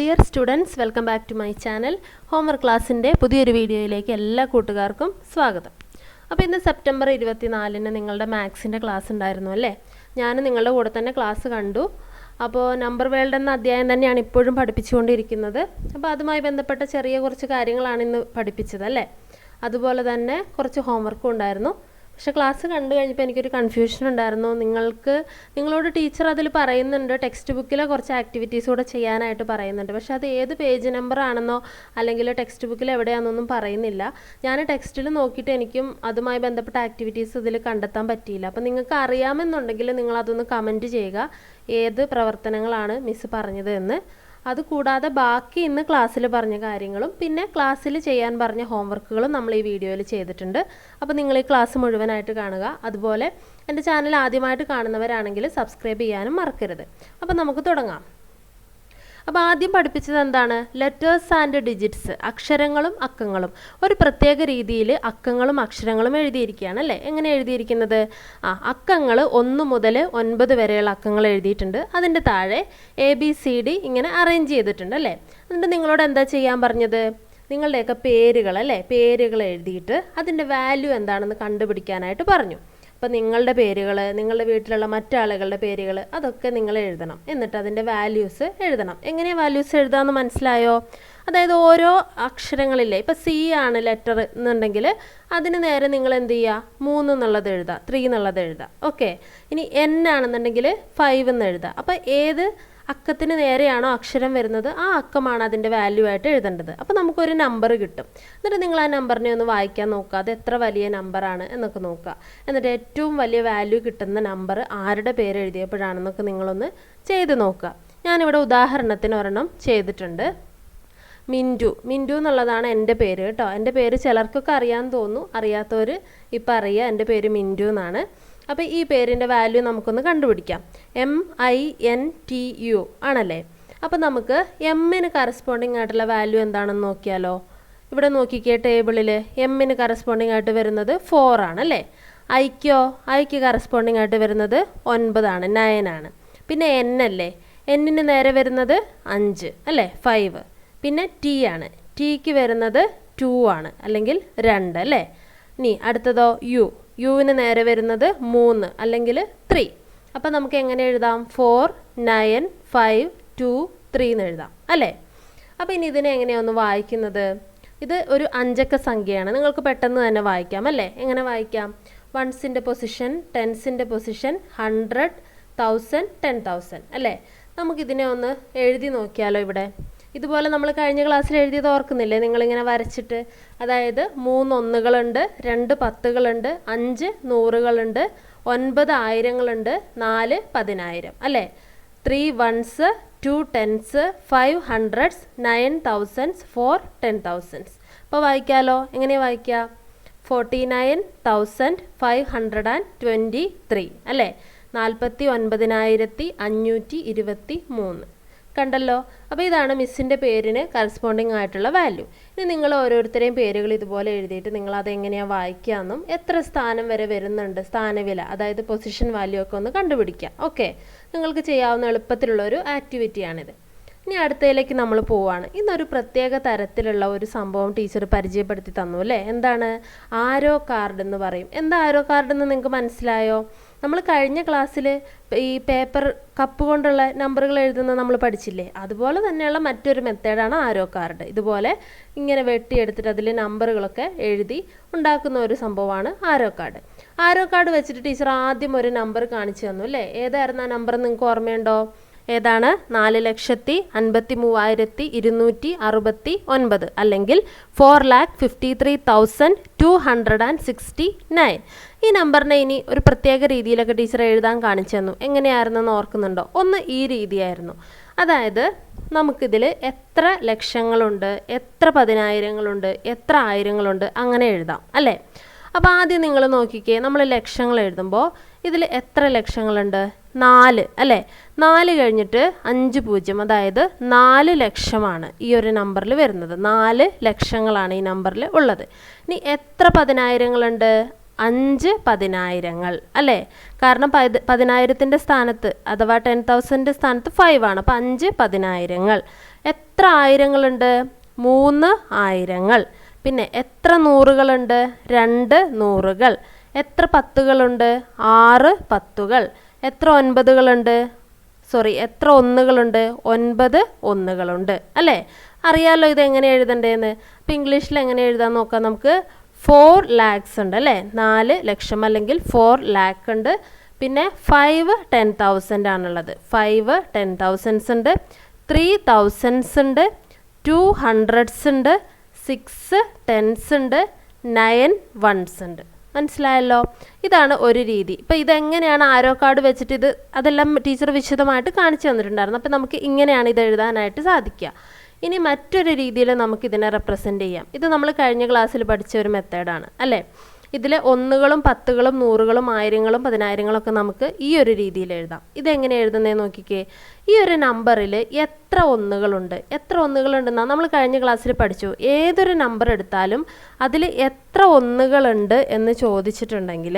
Dear students, welcome back to my channel. Homework ക്ലാസ്സിൻ്റെ പുതിയൊരു വീഡിയോയിലേക്ക് എല്ലാ കൂട്ടുകാർക്കും സ്വാഗതം. അപ്പോൾ ഇന്ന് സെപ്റ്റംബർ 24-ന് നിങ്ങളുടെ മാത്സിൻ്റെ ക്ലാസ് ഉണ്ടായിരുന്നു അല്ലേ? ഞാൻ നിങ്ങളുടെ കൂടെ തന്നെ ക്ലാസ് കണ്ടു. അപ്പോൾ നമ്പർ വേൾഡ് എന്ന അധ്യായം തന്നെയാണ് ഇപ്പോഴും പഠിപ്പിച്ചുകൊണ്ടിരിക്കുന്നത്. അപ്പോൾ അതുമായി ബന്ധപ്പെട്ട ചെറിയ കുറച്ച് കാര്യങ്ങളാണ് ഇന്ന് പഠിപ്പിച്ചത് അല്ലേ? അതുപോലെ തന്നെ കുറച്ച് ഹോംവർക്കും ഉണ്ടായിരുന്നു. പക്ഷേ ക്ലാസ് കണ്ടു കഴിഞ്ഞപ്പോൾ എനിക്കൊരു കൺഫ്യൂഷൻ ഉണ്ടായിരുന്നു. നിങ്ങളോട് ടീച്ചർ അതിൽ പറയുന്നുണ്ട്, ടെക്സ്റ്റ് ബുക്കിലെ കുറച്ച് ആക്ടിവിറ്റീസ് കൂടെ ചെയ്യാനായിട്ട് പറയുന്നുണ്ട്. പക്ഷേ അത് ഏത് പേജ് നമ്പർ ആണെന്നോ അല്ലെങ്കിൽ ടെക്സ്റ്റ് ബുക്കിൽ എവിടെയാണെന്നൊന്നും പറയുന്നില്ല. ഞാൻ ടെക്സ്റ്റിൽ നോക്കിയിട്ട് എനിക്കും അതുമായി ബന്ധപ്പെട്ട ആക്ടിവിറ്റീസ് ഇതിൽ കണ്ടെത്താൻ പറ്റിയില്ല. അപ്പോൾ നിങ്ങൾക്ക് അറിയാമെന്നുണ്ടെങ്കിൽ നിങ്ങളതൊന്ന് കമൻറ്റ് ചെയ്യുക, ഏത് പ്രവർത്തനങ്ങളാണ് മിസ്സ് പറഞ്ഞത് എന്ന്. അതുകൂടാതെ ബാക്കി ഇന്ന് ക്ലാസ്സിൽ പറഞ്ഞ കാര്യങ്ങളും പിന്നെ ക്ലാസ്സിൽ ചെയ്യാൻ പറഞ്ഞ ഹോംവർക്കുകളും നമ്മൾ ഈ വീഡിയോയിൽ ചെയ്തിട്ടുണ്ട്. അപ്പോൾ നിങ്ങൾ ഈ ക്ലാസ് മുഴുവനായിട്ട് കാണുക. അതുപോലെ എൻ്റെ ചാനൽ ആദ്യമായിട്ട് കാണുന്നവരാണെങ്കിൽ സബ്സ്ക്രൈബ് ചെയ്യാനും മറക്കരുത്. അപ്പോൾ നമുക്ക് തുടങ്ങാം. അപ്പോൾ ആദ്യം പഠിപ്പിച്ചത് എന്താണ്? ലെറ്റേഴ്സ് ആൻഡ് ഡിജിറ്റ്സ്, അക്ഷരങ്ങളും അക്കങ്ങളും. ഒരു പ്രത്യേക രീതിയിൽ അക്കങ്ങളും അക്ഷരങ്ങളും എഴുതിയിരിക്കുകയാണ് അല്ലേ? എങ്ങനെ എഴുതിയിരിക്കുന്നത്? അക്കങ്ങൾ 1 മുതൽ 9 വരെയുള്ള അക്കങ്ങൾ എഴുതിയിട്ടുണ്ട്. അതിൻ്റെ താഴെ ABCD ഇങ്ങനെ അറേഞ്ച് ചെയ്തിട്ടുണ്ട് അല്ലേ? എന്നിട്ട് നിങ്ങളോട് എന്താ ചെയ്യാൻ പറഞ്ഞത്? നിങ്ങളുടെയൊക്കെ പേരുകൾ അല്ലേ, പേരുകൾ എഴുതിയിട്ട് അതിൻ്റെ വാല്യൂ എന്താണെന്ന് കണ്ടുപിടിക്കാനായിട്ട് പറഞ്ഞു. അപ്പോൾ നിങ്ങളുടെ പേരുകൾ, നിങ്ങളുടെ വീട്ടിലുള്ള മറ്റാളുകളുടെ പേരുകൾ, അതൊക്കെ നിങ്ങൾ എഴുതണം. എന്നിട്ട് അതിൻ്റെ വാല്യൂസ് എഴുതണം. എങ്ങനെയാണ് വാല്യൂസ് എഴുതാമെന്ന് മനസ്സിലായോ? അതായത് ഓരോ അക്ഷരങ്ങളില്ലേ, ഇപ്പോൾ C ആണ് ലെറ്റർ എന്നുണ്ടെങ്കിൽ അതിന് നേരെ നിങ്ങൾ എന്ത് ചെയ്യുക? 3 എന്നുള്ളത് എഴുതുക, 3 എന്നുള്ളത് എഴുതുക. ഓക്കെ. ഇനി N ആണെന്നുണ്ടെങ്കിൽ 5 എന്ന് എഴുതുക. അപ്പോൾ ഏത് അക്കത്തിന് നേരെയാണോ അക്ഷരം വരുന്നത് ആ അക്കമാണ് അതിൻ്റെ വാല്യൂ ആയിട്ട് എഴുതേണ്ടത്. അപ്പോൾ നമുക്കൊരു നമ്പർ കിട്ടും. എന്നിട്ട് നിങ്ങൾ ആ നമ്പറിനെ ഒന്ന് വായിക്കാൻ നോക്കുക, അത് എത്ര വലിയ നമ്പറാണ് എന്നൊക്കെ നോക്കുക. എന്നിട്ട് ഏറ്റവും വലിയ വാല്യൂ കിട്ടുന്ന നമ്പർ ആരുടെ പേര് എഴുതിയപ്പോഴാണെന്നൊക്കെ നിങ്ങളൊന്ന് ചെയ്ത് നോക്കുക. ഞാനിവിടെ ഉദാഹരണത്തിന് ഒരെണ്ണം ചെയ്തിട്ടുണ്ട്. മിൻറ്റു എന്നുള്ളതാണ് എൻ്റെ പേര് കേട്ടോ. എൻ്റെ പേര് ചിലർക്കൊക്കെ അറിയാമെന്ന് തോന്നുന്നു, അറിയാത്തവർ ഇപ്പം അറിയുക. എൻ്റെ പേര് മിൻറ്റു എന്നാണ്. അപ്പോൾ ഈ പേരിൻ്റെ വാല്യൂ നമുക്കൊന്ന് കണ്ടുപിടിക്കാം. MINTU ആണല്ലേ? അപ്പോൾ നമുക്ക് എമ്മിന് കറസ്പോണ്ടിങ് ആയിട്ടുള്ള വാല്യൂ എന്താണെന്ന് നോക്കിയാലോ? ഇവിടെ നോക്കിക്കേ, ടേബിളിൽ എമ്മിന് കറസ്പോണ്ടിങ് ആയിട്ട് വരുന്നത് 4 ആണല്ലേ? ഐക്ക് കറസ്പോണ്ടിങ് ആയിട്ട് വരുന്നത് 9 ആണ്, 9 ആണ്. പിന്നെ N അല്ലേ? എന്നിന് നേരെ വരുന്നത് 5 അല്ലേ, 5. പിന്നെ T ആണ്, Tക്ക് വരുന്നത് 2 ആണ് അല്ലെങ്കിൽ 2 അല്ലേ? ഇനി അടുത്തതോ യുവിന് നേരെ വരുന്നത് 3 അല്ലെങ്കിൽ 3. അപ്പോൾ നമുക്ക് എങ്ങനെ എഴുതാം? 4 9 5 2 3 എന്ന് എഴുതാം അല്ലേ? അപ്പോൾ ഇനി ഇതിനെ എങ്ങനെയാണ് വായിക്കുന്നത്? ഇത് ഒരു 5 അക്ക സംഖ്യയാണ്. നിങ്ങൾക്ക് പെട്ടെന്ന് തന്നെ വായിക്കാം അല്ലേ? എങ്ങനെ വായിക്കാം? 1സിൻ്റെ പൊസിഷൻ, 10സിൻ്റെ പൊസിഷൻ, 100 1000 10,000 അല്ലേ? നമുക്കിതിനെ ഒന്ന് എഴുതി നോക്കിയാലോ? ഇവിടെ ഇതുപോലെ നമ്മൾ കഴിഞ്ഞ ക്ലാസ്സിൽ എഴുതിയത് ഓർക്കുന്നില്ലേ? നിങ്ങളിങ്ങനെ വരച്ചിട്ട്, അതായത് 3 ഒന്നുകളുണ്ട്, 2 പത്തുകളുണ്ട്, 5 നൂറുകളുണ്ട്, 9 ആയിരങ്ങളുണ്ട്, 4 10,000 അല്ലേ? 3 ones, 2 tens, 5 hundreds, 9 thousands, 4 10,000s. അപ്പോൾ വായിക്കാലോ? എങ്ങനെയാണ് വായിക്കുക? 49,523 അല്ലേ? 49,523. കണ്ടല്ലോ? അപ്പോൾ ഇതാണ് മിസ്സിൻ്റെ പേരിന് കറസ്പോണ്ടിങ് ആയിട്ടുള്ള വാല്യൂ. ഇനി നിങ്ങൾ ഓരോരുത്തരെയും പേരുകൾ ഇതുപോലെ എഴുതിയിട്ട് നിങ്ങൾ അതെങ്ങനെയാണ് വായിക്കുകയെന്നും എത്ര സ്ഥാനം വരെ വരുന്നുണ്ട്, സ്ഥാനവില, അതായത് പൊസിഷൻ വാല്യൂ ഒക്കെ ഒന്ന് കണ്ടുപിടിക്കുക. ഓക്കെ, നിങ്ങൾക്ക് ചെയ്യാവുന്ന എളുപ്പത്തിലുള്ളൊരു ആക്ടിവിറ്റിയാണിത്. ഇനി അടുത്തതിലേക്ക് നമ്മൾ പോവുകയാണ്. ഇന്നൊരു പ്രത്യേക തരത്തിലുള്ള ഒരു സംഭവം ടീച്ചർ പരിചയപ്പെടുത്തി തന്നു അല്ലേ? എന്താണ്? ആരോ കാർഡ് എന്ന് പറയും. എന്താ ആരോ കാർഡ് എന്ന് നിങ്ങൾക്ക് മനസ്സിലായോ? നമ്മൾ കഴിഞ്ഞ ക്ലാസ്സിൽ ഈ പേപ്പർ കപ്പ് കൊണ്ടുള്ള നമ്പറുകൾ എഴുതുന്നത് നമ്മൾ പഠിച്ചില്ലേ? അതുപോലെ തന്നെയുള്ള മറ്റൊരു മെത്തേഡാണ് ആരോ കാർഡ്. ഇതുപോലെ ഇങ്ങനെ വെട്ടിയെടുത്തിട്ട് അതിൽ നമ്പറുകളൊക്കെ എഴുതി ഉണ്ടാക്കുന്ന ഒരു സംഭവമാണ് ആരോ കാർഡ്. ആരോ കാർഡ് വെച്ചിട്ട് ടീച്ചർ ആദ്യം ഒരു നമ്പർ കാണിച്ചു തന്നു അല്ലേ? ഏതായിരുന്നു ആ നമ്പർ? നിങ്ങൾക്ക് ഓർമ്മയുണ്ടോ? ഏതാണ്? 4,53,269 അല്ലെങ്കിൽ 4,53,269. ഈ നമ്പറിനെ ഇനി ഒരു പ്രത്യേക രീതിയിലൊക്കെ ടീച്ചർ എഴുതാൻ കാണിച്ചു തന്നു. എങ്ങനെയായിരുന്നെന്ന് ഓർക്കുന്നുണ്ടോ? ഒന്ന് ഈ രീതിയായിരുന്നു. അതായത് നമുക്കിതിൽ എത്ര ലക്ഷങ്ങളുണ്ട്, എത്ര പതിനായിരങ്ങളുണ്ട്, എത്ര ആയിരങ്ങളുണ്ട്, അങ്ങനെ എഴുതാം അല്ലേ? അപ്പോൾ ആദ്യം നിങ്ങൾ നോക്കിക്കേ, നമ്മൾ ലക്ഷങ്ങൾ എഴുതുമ്പോൾ ഇതിൽ എത്ര ലക്ഷങ്ങളുണ്ട്? 4 അല്ലേ? 4 കഴിഞ്ഞിട്ട് 5 0, അതായത് 4 ലക്ഷമാണ് ഈ ഒരു നമ്പറിൽ വരുന്നത്. 4 ലക്ഷങ്ങളാണ് ഈ നമ്പറിൽ ഉള്ളത്. ഇനി എത്ര പതിനായിരങ്ങളുണ്ട്? 5 പതിനായിരങ്ങൾ അല്ലേ? കാരണം 10,000-ൻ്റെ സ്ഥാനത്ത് അഥവാ 10,000-ൻ്റെ സ്ഥാനത്ത് 5 ആണ്. അപ്പോൾ 5 പതിനായിരങ്ങൾ. എത്ര ആയിരങ്ങളുണ്ട്? 3 ആയിരങ്ങൾ. പിന്നെ എത്ര നൂറുകളുണ്ട്? 2 നൂറുകൾ. എത്ര പത്തുകളുണ്ട്? 6 പത്തുകൾ. എത്ര ഒൻപതുകളുണ്ട്? എത്ര ഒന്നുകളുണ്ട്? 9 ഒന്നുകളുണ്ട് അല്ലേ? അറിയാമല്ലോ ഇതെങ്ങനെ എഴുതണ്ടേന്ന്. അപ്പോൾ ഇംഗ്ലീഷിൽ എങ്ങനെ എഴുതാൻ നോക്കാം നമുക്ക്. 4 lakhs ഉണ്ട് അല്ലേ? 4 ലക്ഷം അല്ലെങ്കിൽ 4 lakh ഉണ്ട്. പിന്നെ 5 10,000 ആണുള്ളത്. 5 10,000s ഉണ്ട്, 3 thousands ഉണ്ട്, 2 hundreds ഉണ്ട്, 6 tens ഉണ്ട്, 9 ones ഉണ്ട്. മനസ്സിലായല്ലോ? ഇതാണ് ഒരു രീതി. ഇപ്പോൾ ഇതെങ്ങനെയാണ് ആരോ കാർഡ് വെച്ചിട്ട് അതെല്ലാം ടീച്ചർ വിശദമായിട്ട് കാണിച്ചു തന്നിട്ടുണ്ടായിരുന്നു. അപ്പോൾ നമുക്ക് ഇങ്ങനെയാണ് ഇത് എഴുതാനായിട്ട് സാധിക്കുക. ഇനി മറ്റൊരു രീതിയിൽ നമുക്കിതിനെ റെപ്രസെൻ്റ് ചെയ്യാം. ഇത് നമ്മൾ കഴിഞ്ഞ ക്ലാസ്സിൽ പഠിച്ച ഒരു മെത്തേഡാണ് അല്ലേ? ഇതിൽ ഒന്നുകളും പത്തുകളും നൂറുകളും ആയിരങ്ങളും പതിനായിരങ്ങളും ഒക്കെ നമുക്ക് ഈ ഒരു രീതിയിൽ എഴുതാം. ഇതെങ്ങനെ എഴുതുന്നതെന്ന് നോക്കിക്കേ. ഈ ഒരു നമ്പറിൽ എത്ര ഒന്നുകളുണ്ടെന്നാണ് നമ്മൾ കഴിഞ്ഞ ക്ലാസ്സിൽ പഠിച്ചു. ഏതൊരു നമ്പർ എടുത്താലും അതിൽ എത്ര ഒന്നുകളുണ്ട് എന്ന് ചോദിച്ചിട്ടുണ്ടെങ്കിൽ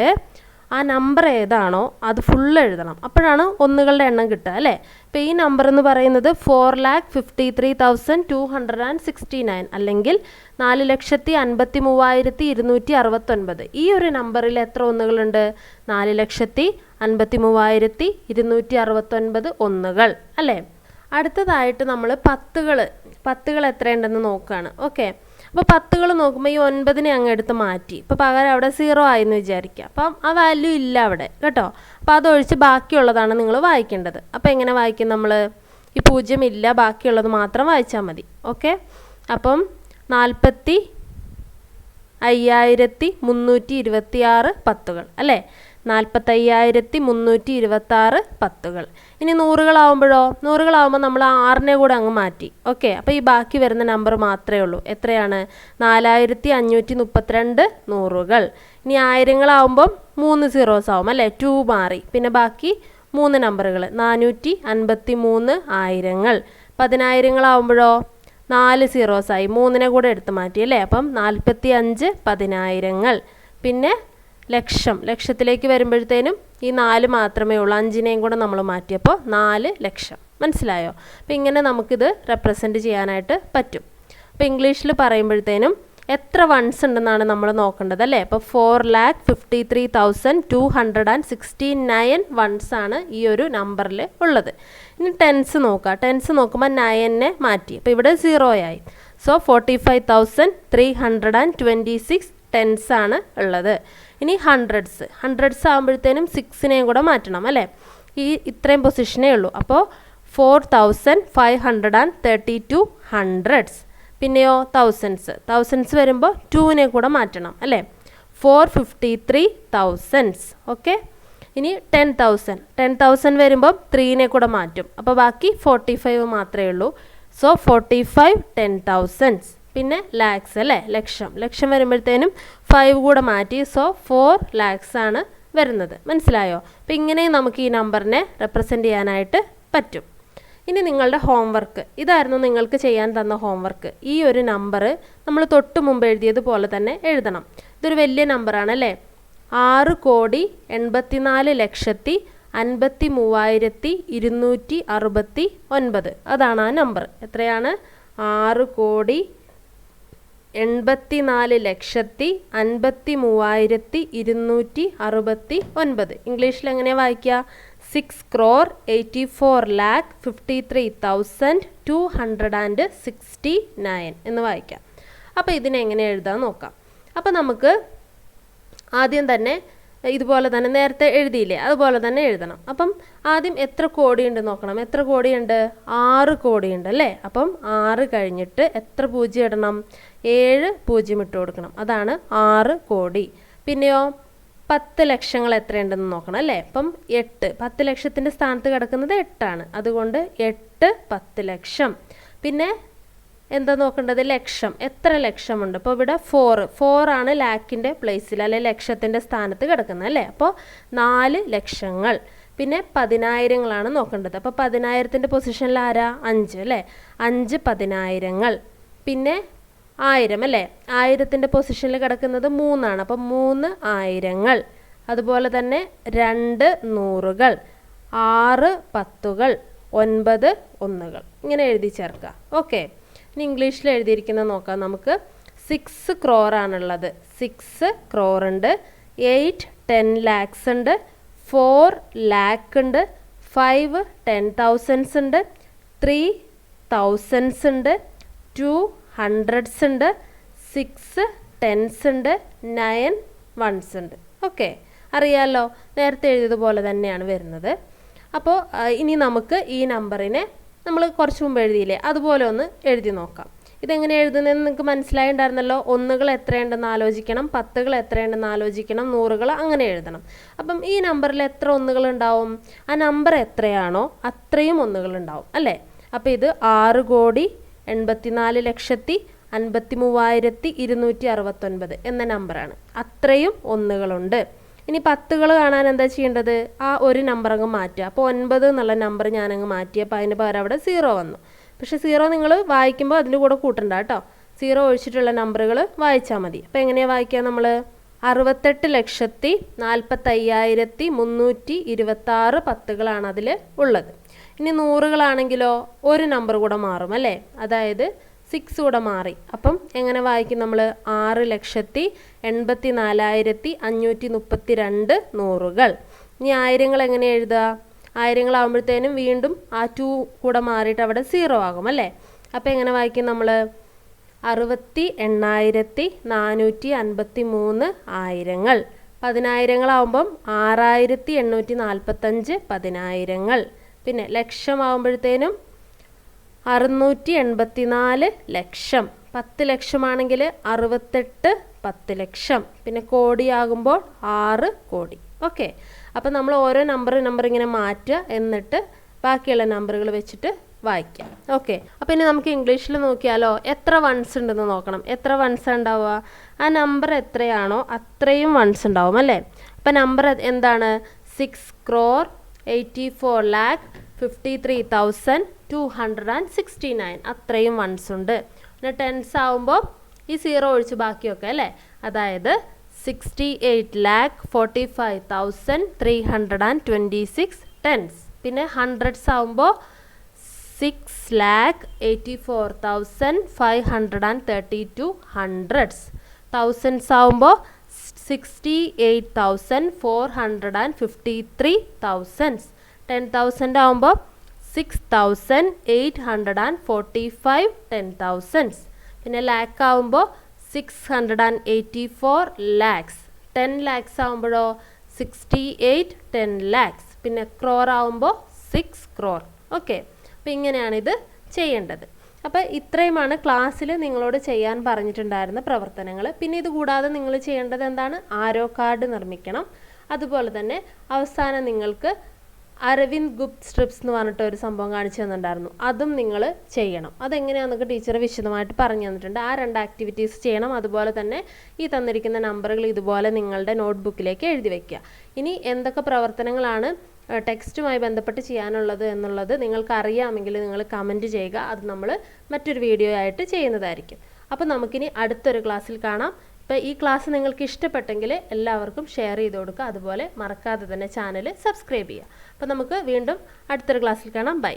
ആ നമ്പർ ഏതാണോ അത് ഫുള്ള് എഴുതണം. അപ്പോഴാണ് ഒന്നുകളുടെ എണ്ണം കിട്ടുക അല്ലേ? ഇപ്പോൾ ഈ നമ്പർ എന്ന് പറയുന്നത് 4,53,269 അല്ലെങ്കിൽ 4,53,269. ഈ ഒരു നമ്പറിൽ എത്ര ഒന്നുകളുണ്ട്? 4,53,269 ഒന്നുകൾ അല്ലേ? അടുത്തതായിട്ട് നമ്മൾ പത്തുകൾ എത്രയുണ്ടെന്ന് നോക്കുകയാണ്. ഓക്കെ, അപ്പോൾ പത്തുകൾ നോക്കുമ്പോൾ ഈ 9നെ അങ്ങ് എടുത്ത് മാറ്റി. ഇപ്പോൾ പകരം അവിടെ 0 ആയെന്ന് വിചാരിക്കുക. അപ്പം ആ വാല്യൂ ഇല്ല അവിടെ കേട്ടോ. അപ്പോൾ അതൊഴിച്ച് ബാക്കിയുള്ളതാണ് നിങ്ങൾ വായിക്കേണ്ടത്. അപ്പോൾ എങ്ങനെ വായിക്കും നമ്മൾ? ഈ 0 ഇല്ല, ബാക്കിയുള്ളത് മാത്രം വായിച്ചാൽ മതി. ഓക്കെ, അപ്പം 45,326 പത്തുകൾ അല്ലേ? 45,326 പത്തുകൾ. ഇനി നൂറുകളാവുമ്പോൾ നമ്മൾ 6നെ കൂടെ അങ്ങ് മാറ്റി. ഓക്കെ, അപ്പോൾ ഈ ബാക്കി വരുന്ന നമ്പർ മാത്രമേ ഉള്ളൂ. എത്രയാണ്? 4,532 നൂറുകൾ. ഇനി ആയിരങ്ങളാവുമ്പം 3 zeros ആവും അല്ലേ? 2 മാറി. പിന്നെ ബാക്കി 3 നമ്പറുകൾ 453 ആയിരങ്ങൾ. പതിനായിരങ്ങളാവുമ്പോഴോ 4 zeros ആയി, 3നെ കൂടെ എടുത്ത് മാറ്റി അല്ലേ? അപ്പം 45 പതിനായിരങ്ങൾ. പിന്നെ ലക്ഷത്തിലേക്ക് വരുമ്പോഴത്തേനും ഈ 4 മാത്രമേ ഉള്ളൂ. 5നെയും കൂടെ നമ്മൾ മാറ്റിയപ്പോൾ 4 ലക്ഷം. മനസ്സിലായോ? അപ്പോൾ ഇങ്ങനെ നമുക്കിത് റെപ്രസെൻറ്റ് ചെയ്യാനായിട്ട് പറ്റും. അപ്പോൾ ഇംഗ്ലീഷിൽ പറയുമ്പോഴത്തേനും എത്ര വൺസ് ഉണ്ടെന്നാണ് നമ്മൾ നോക്കേണ്ടത് അല്ലേ? അപ്പോൾ 4,53,269 വൺസ് ആണ് ഈ ഒരു നമ്പറിൽ ഉള്ളത്. ഇനി ടെൻസ് നോക്കുമ്പോൾ 9നെ മാറ്റി. അപ്പോൾ ഇവിടെ 0 ആയി. സോ 45,326 ടെൻസ് ആണ് ഉള്ളത്. ഇനി ഹൺഡ്രഡ്സ് ആകുമ്പോഴത്തേനും 6നെയും കൂടെ മാറ്റണം അല്ലേ? ഇത്രയും പൊസിഷനേ ഉള്ളൂ. അപ്പോൾ 4,532 ഹൺഡ്രഡ്സ്. പിന്നെയോ തൗസൻഡ്സ് വരുമ്പോൾ 2നെ കൂടെ മാറ്റണം അല്ലേ? 453 thousands. ഓക്കെ, ഇനി 10,000 വരുമ്പോൾ 3നെ കൂടെ മാറ്റും. അപ്പോൾ ബാക്കി 45 മാത്രമേ ഉള്ളൂ. So 45 10,000s. പിന്നെ ലാക്സ് അല്ലേ? ലക്ഷം വരുമ്പോഴത്തേനും 5 കൂടെ മാറ്റി. സോ 4 lakhs ആണ് വരുന്നത്. മനസ്സിലായോ? അപ്പോൾ ഇങ്ങനെയും നമുക്ക് ഈ നമ്പറിനെ റെപ്രസെൻ്റ് ചെയ്യാനായിട്ട് പറ്റും. ഇനി നിങ്ങളുടെ ഹോംവർക്ക് ഇതായിരുന്നു. നിങ്ങൾക്ക് ചെയ്യാൻ തന്ന ഹോംവർക്ക്. ഈ ഒരു നമ്പർ നമ്മൾ തൊട്ട് മുമ്പ് എഴുതിയതുപോലെ തന്നെ എഴുതണം. ഇതൊരു വലിയ നമ്പറാണ് അല്ലേ? 6,84,53,269. അതാണ് ആ നമ്പർ. എത്രയാണ്? 6,84,53,269. ഇംഗ്ലീഷിൽ എങ്ങനെയാണ് വായിക്കുക? 6,84,53,269 എന്ന് വായിക്കാം. അപ്പോൾ ഇതിനെങ്ങനെ എഴുതാൻ നോക്കാം. അപ്പോൾ നമുക്ക് ആദ്യം തന്നെ ഇതുപോലെ തന്നെ നേരത്തെ എഴുതിയില്ലേ അതുപോലെ തന്നെ എഴുതണം. അപ്പം ആദ്യം എത്ര കോടിയുണ്ട് നോക്കണം. എത്ര കോടിയുണ്ട്? 6 കോടിയുണ്ട് അല്ലേ? അപ്പം 6 കഴിഞ്ഞിട്ട് എത്ര 0 ഇടണം? 7 0 ഇട്ട് കൊടുക്കണം. അതാണ് 6 കോടി. പിന്നെയോ 10 ലക്ഷങ്ങൾ എത്രയുണ്ടെന്ന് നോക്കണം അല്ലേ? അപ്പം 8. 10 ലക്ഷത്തിൻ്റെ സ്ഥാനത്ത് കിടക്കുന്നത് 8 ആണ്. അതുകൊണ്ട് 8 10 ലക്ഷം. പിന്നെ എന്താ നോക്കേണ്ടത്? ലക്ഷം. എത്ര ലക്ഷമുണ്ട്? അപ്പോൾ ഇവിടെ 4 ആണ് ലാക്കിൻ്റെ പ്ലേസിൽ അല്ലെ ലക്ഷത്തിൻ്റെ സ്ഥാനത്ത് കിടക്കുന്നത് അല്ലേ? അപ്പോൾ 4 ലക്ഷങ്ങൾ. പിന്നെ പതിനായിരങ്ങളാണ് നോക്കേണ്ടത്. അപ്പോൾ 10,000ത്തിൻ്റെ പൊസിഷനിൽ ആരാ? 5 അല്ലേ? 5 പതിനായിരങ്ങൾ. പിന്നെ 1000 അല്ലേ? 1000ത്തിൻ്റെ പൊസിഷനിൽ കിടക്കുന്നത് 3 ആണ്. അപ്പം 3 ആയിരങ്ങൾ. അതുപോലെ തന്നെ 2 നൂറുകൾ, 6 പത്തുകൾ, 9 ഒന്നുകൾ ഇങ്ങനെ എഴുതി ചേർക്കുക. ഓക്കെ, ഇനി ഇംഗ്ലീഷിൽ എഴുതിയിരിക്കുന്നത് നോക്കാം നമുക്ക്. 6 crore ആണുള്ളത്. 6 crore ഉണ്ട്, 8 10 lakhs ഉണ്ട്, 4 lakh ഉണ്ട്, 5 10,000s ഉണ്ട്, 3 thousands ഉണ്ട്, 2 hundreds ഉണ്ട്, 6 tens ഉണ്ട്, 9 ones ഉണ്ട്. ഓക്കെ, അറിയാമല്ലോ, നേരത്തെ എഴുതിയതുപോലെ തന്നെയാണ് വരുന്നത്. അപ്പോൾ ഇനി നമുക്ക് ഈ നമ്പറിനെ നമ്മൾ കുറച്ച് മുമ്പ് എഴുതിയില്ലേ അതുപോലെ ഒന്ന് എഴുതി നോക്കാം. ഇതെങ്ങനെ എഴുതുന്നതെന്ന് നിങ്ങൾക്ക് മനസ്സിലായിട്ടുണ്ടായിരുന്നല്ലോ. ഒന്നുകൾ എത്രയുണ്ടെന്ന് ആലോചിക്കണം, പത്തുകൾ എത്രയുണ്ടെന്ന് ആലോചിക്കണം, നൂറുകൾ അങ്ങനെ എഴുതണം. അപ്പം ഈ നമ്പറിൽ എത്ര ഒന്നുകൾ ഉണ്ടാവും? ആ നമ്പർ എത്രയാണോ അത്രയും ഒന്നുകൾ ഉണ്ടാവും അല്ലേ? അപ്പോൾ ഇത് 6,84,53,269 എന്ന നമ്പറാണ്. അത്രയും ഒന്നുകളുണ്ട്. ഇനി പത്തുകൾ കാണാൻ എന്താ ചെയ്യേണ്ടത്? ആ ഒരു നമ്പർ അങ്ങ് മാറ്റുക. അപ്പോൾ 9 എന്നുള്ള നമ്പർ ഞാനങ്ങ് മാറ്റിയപ്പോൾ അതിന് പകരം അവിടെ 0 വന്നു. പക്ഷേ 0 നിങ്ങൾ വായിക്കുമ്പോൾ അതിൻ്റെ കൂടെ കൂട്ടണ്ട കേട്ടോ. 0 ഒഴിച്ചിട്ടുള്ള നമ്പറുകൾ വായിച്ചാൽ മതി. അപ്പോൾ എങ്ങനെയാണ് വായിക്കുക നമ്മൾ? 68,45,326 പത്തുകളാണ് അതിൽ ഉള്ളത്. ഇനി നൂറുകളാണെങ്കിലോ ഒരു നമ്പർ കൂടെ മാറും അല്ലേ? അതായത് 6 കൂടെ മാറി. അപ്പം എങ്ങനെ വായിക്കും നമ്മൾ? 6,84,532 നൂറുകൾ. ഇനി ആയിരങ്ങൾ എങ്ങനെ എഴുതുക? ആയിരങ്ങളാകുമ്പോഴത്തേനും വീണ്ടും ആ 2 കൂടെ മാറിയിട്ട് അവിടെ 0 ആകും അല്ലേ? അപ്പോൾ എങ്ങനെ വായിക്കും നമ്മൾ? 68,453 ആയിരങ്ങൾ. പതിനായിരങ്ങളാവുമ്പം 6,845 പതിനായിരങ്ങൾ. പിന്നെ ലക്ഷമാകുമ്പോഴത്തേനും 684 ലക്ഷം. 10 ലക്ഷമാണെങ്കിൽ 68 10 ലക്ഷം. പിന്നെ കോടിയാകുമ്പോൾ 6 കോടി. ഓക്കെ, അപ്പോൾ നമ്മൾ ഓരോ നമ്പർ ഇങ്ങനെ മാറ്റുക, എന്നിട്ട് ബാക്കിയുള്ള നമ്പറുകൾ വെച്ചിട്ട് വായിക്കാം. ഓക്കെ, അപ്പോൾ ഇനി നമുക്ക് ഇംഗ്ലീഷിൽ നോക്കിയാലോ. എത്ര വൺസ് ഉണ്ടെന്ന് നോക്കണം. എത്ര വൺസ് ഉണ്ടാവുക? ആ നമ്പർ എത്രയാണോ അത്രയും വൺസ് ഉണ്ടാവും അല്ലേ? അപ്പോൾ നമ്പർ എന്താണ്? 6,53,269 അത്രയും വൺസ് ഉണ്ട്. പിന്നെ ടെൻസ് ആവുമ്പോൾ ഈ 0 ഒഴിച്ച് ബാക്കിയൊക്കെ അല്ലേ? അതായത് 68,45,326 ടെൻസ്. പിന്നെ ഹൺഡ്രഡ്സ് ആവുമ്പോൾ 6,84,532 ഹൺഡ്രഡ്സ്. തൗസൻഡ്സ് ആവുമ്പോൾ 68,453 തൗസൻഡ്സ്. 10,000 ആവുമ്പോൾ 6,845 10,000s. പിന്നെ ലാക്ക് ആവുമ്പോൾ 684 lakhs. 10 lakhs ആവുമ്പോഴോ 68 10 lakhs. പിന്നെ ക്രോർ ആവുമ്പോൾ 6 crore. ഓക്കെ, അപ്പോൾ ഇങ്ങനെയാണിത് ചെയ്യേണ്ടത്. അപ്പോൾ ഇത്രയുമാണ് ക്ലാസ്സിൽ നിങ്ങളോട് ചെയ്യാൻ പറഞ്ഞിട്ടുണ്ടായിരുന്ന പ്രവർത്തനങ്ങൾ. പിന്നെ ഇത് കൂടാതെ നിങ്ങൾ ചെയ്യേണ്ടത് എന്താണ്? ആരോ കാർഡ് നിർമ്മിക്കണം. അതുപോലെ തന്നെ അവസാനം നിങ്ങൾക്ക് അരവിന്ദ് ഗുപ്ത് സ്ട്രിപ്സ് എന്ന് പറഞ്ഞിട്ട് ഒരു സംഭവം കാണിച്ചു തന്നിട്ടുണ്ടായിരുന്നു. അതും നിങ്ങൾ ചെയ്യണം. അതെങ്ങനെയാണെന്നൊക്കെ ടീച്ചർ വിശദമായിട്ട് പറഞ്ഞു തന്നിട്ടുണ്ട്. ആ 2 ആക്ടിവിറ്റീസ് ചെയ്യണം. അതുപോലെ തന്നെ ഈ തന്നിരിക്കുന്ന നമ്പറുകൾ ഇതുപോലെ നിങ്ങളുടെ നോട്ട്ബുക്കിലേക്ക് എഴുതി വയ്ക്കുക. ഇനി എന്തൊക്കെ പ്രവർത്തനങ്ങളാണ് ടെക്സ്റ്റുമായി ബന്ധപ്പെട്ട് ചെയ്യാനുള്ളത് എന്നുള്ളത് നിങ്ങൾക്ക് അറിയാമെങ്കിൽ നിങ്ങൾ കമൻറ്റ് ചെയ്യുക. അത് നമ്മൾ മറ്റൊരു വീഡിയോ ആയിട്ട് ചെയ്യുന്നതായിരിക്കും. അപ്പോൾ നമുക്കിനി അടുത്തൊരു ക്ലാസ്സിൽ കാണാം. ഇപ്പോൾ ഈ ക്ലാസ് നിങ്ങൾക്ക് ഇഷ്ടപ്പെട്ടെങ്കിൽ എല്ലാവർക്കും ഷെയർ ചെയ്ത് കൊടുക്കുക. അതുപോലെ മറക്കാതെ തന്നെ ചാനൽ സബ്സ്ക്രൈബ് ചെയ്യുക. അപ്പോൾ നമുക്ക് വീണ്ടും അടുത്തൊരു ക്ലാസ്സിൽ കാണാം. ബൈ.